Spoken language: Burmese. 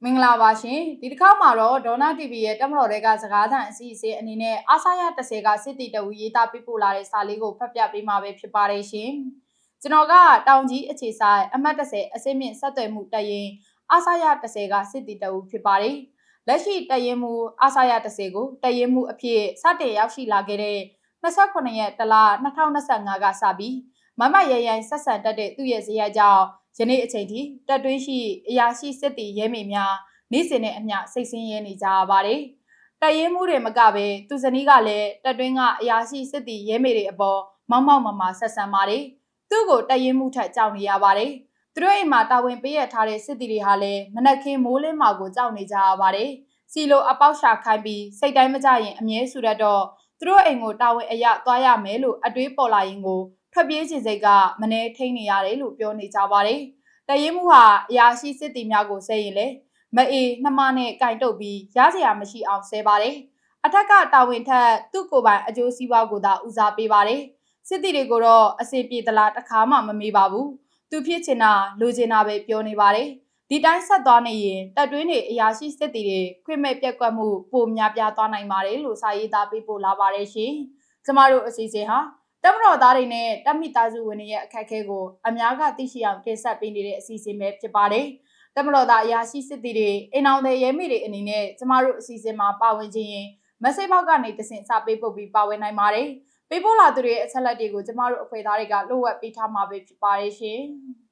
မင်္ဂလာပါရှင်ဒီတစ်ခါမှာတော့ဒေါနာ TV ရဲ့တက်မတော်တွေကစကားသံအစီအစဉ်အနေနဲ့အာဆာရ30ကစစ်တီတဝူရေးသားပေးပို့လာတဲ့စာလေးကိုဖတ်ပြပေးမှာပဲဖြစ်ပါတယ်ရှင်ကျွန်တော်ကတောင်ကြီးအခြေဆိုင်အမှတ်30အစစ်မြင့်ဆက်သွယ်မှုတရင်အာဆာရ30ကစစ်တီတဝူဖြစ်ပါတယ်လက်ရှိတရင်မှုအာဆာရ30ကိုတရင်မှုအဖြစ်စတင်ရောက်ရှိလာခဲ့တဲ့29ရက်တလ2025ကစပြီးမမရရိုင်ဆက်ဆံတက်တဲ့သူ့ရဲ့ဇယက်ကြောင့်ယနေ့အချိန်ထိတက်တွင်းရှိအရာရှိစစ်တီရဲမေများနေ့စဉ်နဲ့အမျှစိတ်ဆင်းရဲနေကြရပါတယ်။တရင်မှုတွေမကပဲသူဇနီးကလည်းတက်တွင်းကအရာရှိစစ်တီရဲမေတွေအပေါ်မောက်မောက်မဆက်ဆံပါတယ်။သူ့ကိုတရင်မှုထက်ကြောက်နေရပါတယ်။သူတို့အိမ်မှာတာဝန်ပေးရထားတဲ့စစ်တီတွေဟာလည်းမနက်ခင်းမိုးလင်းမှာကိုကြောက်နေကြရပါတယ်။စီလိုအပေါက်ရှာခိုင်းပြီးစိတ်တိုင်းမကြရင်အမြဲဆူရတော့သူတို့အိမ်ကိုတာဝန်အရသွားရမယ်လို့အတွေးပေါ်လာရင်ကိုထွက်ပြေးခြင်းစိတ်ကမနှဲထိန်နေရတယ်လို့ပြောနေကြပါတယ်။တရင်မှုဟာအရာရှိစစ်တီများကိုဆဲရင်လေမအေးနှမနဲ့ကင်တုတ်ပြီးရစရာမရှိအောင်ဆဲပါတယ်။အထက်ကတာဝန်ထက်သူ့ကိုယ်ပိုင်အကျိုးစီးပွားကိုသာဦးစားပေးပါတယ်။စစ်တီတွေကိုတော့အစီပြေသလားတခါမှမမေးပါဘူး။သူဖြစ်ချင်တာလိုချင်တာပဲပြောနေပါတယ်။ဒီတိုင်းဆက်သွားနေရင်တက်တွင်းတွေအရာရှိစစ်တီတွေခွင့်မဲ့ပြက်ကွက်မှုပိုများပြားသွားနိုင်ပါတယ်လို့စာရေးသားပေးပို့လာပါတယ်ရှင်။ကျမတို့အစီအစဉ်ဟာတက်မတော်သားတွေနဲ့တက်မိသားစုဝင်တွေရဲ့အခက်အခဲကိုအများကသိရှိအောင်တင်ဆက်ပေးနေတဲ့အစီအစဉ်ပဲဖြစ်ပါတယ်။တက်မတော်သားအရာရှိစစ်တီတွေအိမ်အောင်တဲ့ရဲမိတွေအနေနဲ့ကျမတို့အစီအစဉ်မှာပါဝင်ခြင်းရင်မက်ဆေ့ဘောက်ကနေတဆင့်စာပေးပို့ပြီးပါဝင်နိုင်ပါတယ်။ပေးပို့လာသူတွေရဲ့အချက်အလက်တွေကိုကျမတို့အဖွဲ့သားတွေကလိုအပ်ပေးထားမှာပဲဖြစ်ပါတယ်ရှင်။